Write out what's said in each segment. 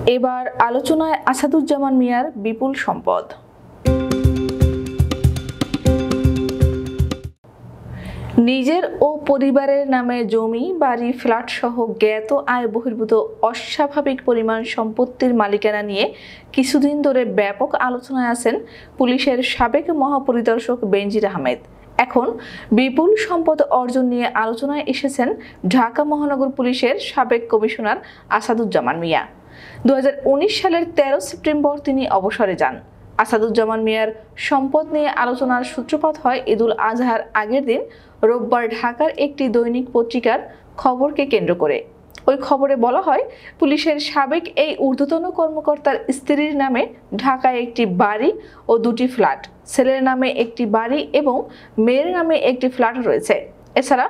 এবার আলোচনায় আসাদুজ্জামান মিয়ার বিপুল সম্পদ। নিজের ও পরিবারের নামে জমি, বাড়ি, ফ্ল্যাট সহ জ্ঞাত আয় বহির্ভূত অস্বাভাবিক পরিমাণ সম্পত্তির মালিকানা নিয়ে কিছুদিন ধরে ব্যাপক আলোচনায় আছেন পুলিশের সাবেক মহাপরিদর্শক বেনজির আহমেদ। এখন বিপুল সম্পদ অর্জন নিয়ে আলোচনায় এসেছেন ঢাকা মহানগর পুলিশের সাবেক কমিশনার আসাদুজ্জামান মিয়া। 2019 সালের 13 সেপ্টেম্বর তিনি অবসরে যান। আসাদুজ্জামান মিয়ার সম্পদ নিয়ে আলোচনার সূত্রপাত হয় ঈদুল আজহার আগের দিন রোববার ঢাকার একটি দৈনিক পত্রিকার খবরকে কেন্দ্র করে। ওই খবরে বলা হয়, পুলিশের সাবেক এই ঊর্ধ্বতন কর্মকর্তার স্ত্রীর নামে ঢাকায় একটি বাড়ি ও দুটি ফ্ল্যাট, ছেলের নামে একটি বাড়ি এবং মেয়ের নামে একটি ফ্ল্যাট রয়েছে। এছাড়া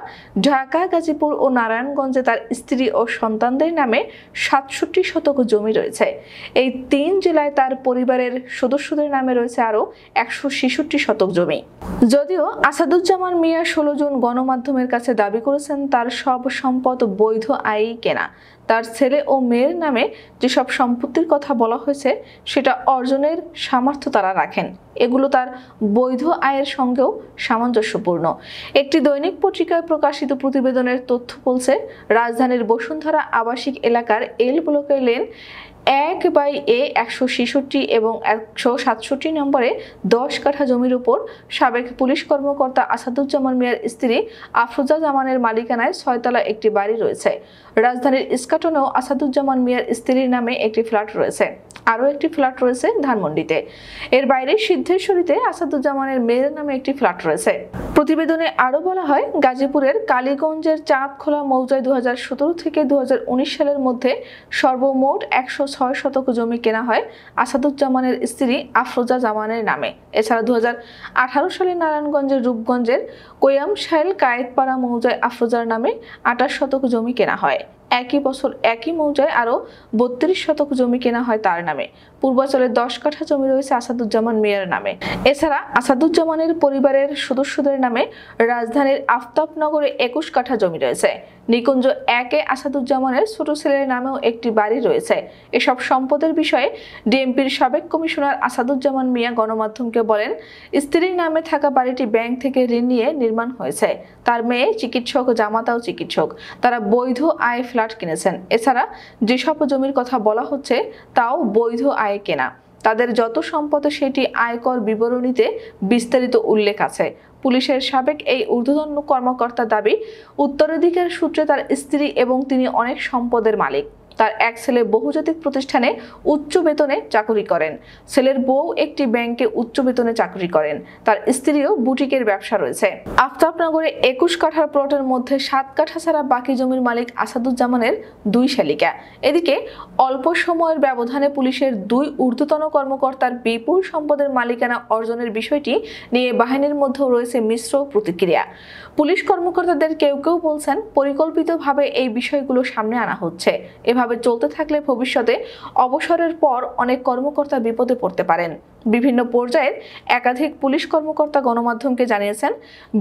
ঢাকা, গাজীপুর ও নারায়ণগঞ্জে তার স্ত্রী ও সন্তানদের নামে 67 শতক জমি রয়েছে। এই 3 জেলায় তার পরিবারের সদস্যদের নামে রয়েছে আরও 166 শতক জমি। যদিও আসাদুজ্জামান মিয়া 16 জুন গণমাধ্যমের কাছে দাবি করেছেন তার সব সম্পদ বৈধ আয়েই কেনা। তার ছেলে ও মেয়ের নামে যেসব সম্পত্তির কথা বলা হয়েছে সেটা অর্জনের সামর্থ্য তারা রাখেন। এগুলো তার বৈধ আয়ের সঙ্গেও সামঞ্জস্যপূর্ণ। একটি দৈনিক পত্রিকায় প্রকাশিত প্রতিবেদনের তথ্য বলছে, রাজধানীর বসুন্ধরা আবাসিক এলাকার এল ব্লকের লেন 1/A 166 এবং 167 নম্বরে 10 কাঠা জমির উপর সাবেক পুলিশ কর্মকর্তা আসাদুজ্জামান মিয়ার স্ত্রী আফরোজা জামানের মালিকানায় 6 তলা একটি বাড়ি রয়েছে। রাজধানীর ইস্কাটনেও আসাদুজ্জামান মিয়ার স্ত্রীর নামে একটি ফ্ল্যাট রয়েছে। আরও একটি ফ্ল্যাট রয়েছে ধানমন্ডিতে। এর বাইরে সিদ্ধেশ্বরীতে আসাদুজ্জামানের মেয়ের নামে একটি ফ্ল্যাট রয়েছে। প্রতিবেদনে আরও বলা হয়, গাজীপুরের কালীগঞ্জের চাঁদখোলা মৌজায় 2017 থেকে 2019 সালের মধ্যে সর্বমোট 106 শতক জমি কেনা হয় আসাদুজ্জামানের স্ত্রী আফরোজা জামানের নামে। এছাড়া 2018 সালে নারায়ণগঞ্জের রূপগঞ্জের কোয়ামশাইল কায়েতপাড়া মৌজায় আফরোজার নামে 28 শতক জমি কেনা হয়। একই বছর একই মৌজায় আরও 32 শতক জমি কেনা হয় তার নামে। পূর্বাচলে 10 কাঠা জমি রয়েছে আসাদুজ্জামান মিয়ার নামে। এছাড়া আসাদুজ্জামানের পরিবারের সদস্যদের নামে রাজধানীর আফতাবনগরে 21 কাঠা জমি রয়েছে। নিকুঞ্জ 1-এ আসাদুজ্জামানের ছোট ছেলের নামেও একটি বাড়ি রয়েছে। এসব সম্পদের বিষয়ে ডিএমপির সাবেক কমিশনার আসাদুজ্জামান মিয়া গণমাধ্যমকে বলেন, স্ত্রীর নামে থাকা বাড়িটি ব্যাংক থেকে ঋণ নিয়ে নির্মাণ হয়েছে। তার মেয়ে চিকিৎসক, জামাতাও চিকিৎসক। তারা বৈধ আয়ে ফ্ল্যাট কিনেছেন। এছাড়া যেসব জমির কথা বলা হচ্ছে তাও বৈধ আয়ে কেনা। তাদের যত সম্পদ সেটি আয়কর বিবরণীতে বিস্তারিত উল্লেখ আছে। পুলিশের সাবেক এই ঊর্ধ্বতন কর্মকর্তার দাবি, উত্তরাধিকার সূত্রে তার স্ত্রী এবং তিনি অনেক সম্পদের মালিক। তার এক ছেলে বহুজাতিক প্রতিষ্ঠানে উচ্চ বেতনে চাকরি করেন। ছেলের বউ একটি ব্যাংকে উচ্চ বেতনে চাকরি করেন। তার স্ত্রীও বুটিকের ব্যবসা রয়েছে। আফতাবনগরে 21 কাঠার প্লটের মধ্যে 7 কাঠা ছাড়া বাকি জমির মালিক আসাদুজ্জামানের 2 শালিকা। এদিকে অল্প সময়ের ব্যবধানে পুলিশের 2 ঊর্ধ্বতন কর্মকর্তার বিপুল সম্পদের মালিকানা অর্জনের বিষয়টি নিয়ে বাহিনীর মধ্যেও রয়েছে মিশ্র প্রতিক্রিয়া। পুলিশ কর্মকর্তাদের কেউ কেউ বলছেন, পরিকল্পিতভাবে এই বিষয়গুলো সামনে আনা হচ্ছে। এভাবে চলতে থাকলে ভবিষ্যতে অবসরের পর অনেক কর্মকর্তা বিপদে পড়তে পারেন। বিভিন্ন পর্যায়ের একাধিক পুলিশ কর্মকর্তা গণমাধ্যমকে জানিয়েছেন,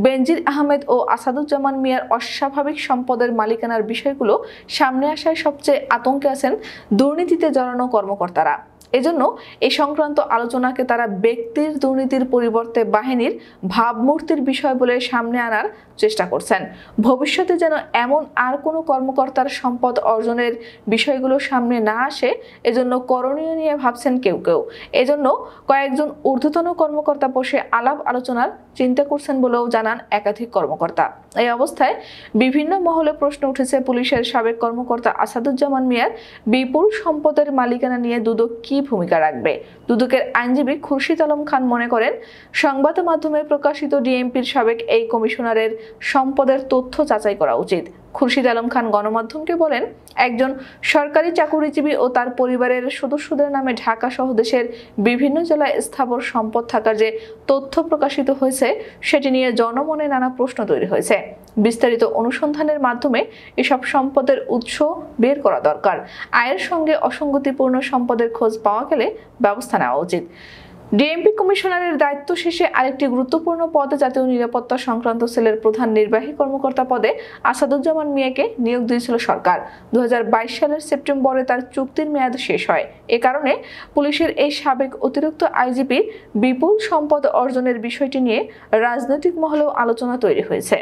বেনজির আহমেদ ও আসাদুজ্জামান মিয়ার অস্বাভাবিক সম্পদের মালিকানার বিষয়গুলো সামনে আসায় সবচেয়ে আতঙ্কে আছেন দুর্নীতিতে জড়ানো কর্মকর্তারা। এজন্য এই সংক্রান্ত আলোচনাকে তারা ব্যক্তির দুর্নীতির পরিবর্তে বাহিনীর ভাবমূর্তির বিষয় বলে সামনে আনার চেষ্টা করছেন। ভবিষ্যতে যেন এমন আর কোনো কর্মকর্তার সম্পদ অর্জনের বিষয়গুলো সামনে না আসে, এজন্য করণীয় নিয়ে ভাবছেন কেউ কেউ। এজন্য কয়েকজন ঊর্ধ্বতন কর্মকর্তা বসে আলাপ আলোচনার চিন্তা করছেন বলেও জানান একাধিক কর্মকর্তা। এই অবস্থায় বিভিন্ন মহলে প্রশ্ন উঠেছে, পুলিশের সাবেক কর্মকর্তা আসাদুজ্জামান মিয়ার বিপুল সম্পদের মালিকানা নিয়ে দুদক কি ভূমিকা রাখবে। দুদকের আইনজীবী খুরশিদ আলম খান মনে করেন, সংবাদ মাধ্যমে প্রকাশিত ডিএমপির সাবেক এই কমিশনারের সম্পদের তথ্য যাচাই করা উচিত। খুরশিদ আলম খান গণমাধ্যমকে বলেন, একজন সরকারি চাকুরিজীবী ও তার পরিবারের সদস্যদের নামে ঢাকা সহ দেশের বিভিন্ন জেলায় স্থাবর সম্পদ থাকার যে তথ্য প্রকাশিত হয়েছে সেটি নিয়ে জনমনে নানা প্রশ্ন তৈরি হয়েছে। বিস্তারিত অনুসন্ধানের মাধ্যমে এসব সম্পদের উৎস বের করা দরকার। আয়ের সঙ্গে অসঙ্গতিপূর্ণ সম্পদের খোঁজ পাওয়া গেলে ব্যবস্থা নেওয়া উচিত। ডিএমপি কমিশনারের দায়িত্ব শেষে আরেকটি গুরুত্বপূর্ণ পদে জাতীয় নিরাপত্তা সংক্রান্ত সেলের প্রধান নির্বাহী কর্মকর্তা পদে আসাদুজ্জামান মিয়াকে নিয়োগ দিয়েছিল সরকার। 2022 সালের সেপ্টেম্বরে তার চুক্তির মেয়াদ শেষ হয়। এ কারণে পুলিশের এই সাবেক অতিরিক্ত আইজিপির বিপুল সম্পদ অর্জনের বিষয়টি নিয়ে রাজনৈতিক মহলেও আলোচনা তৈরি হয়েছে।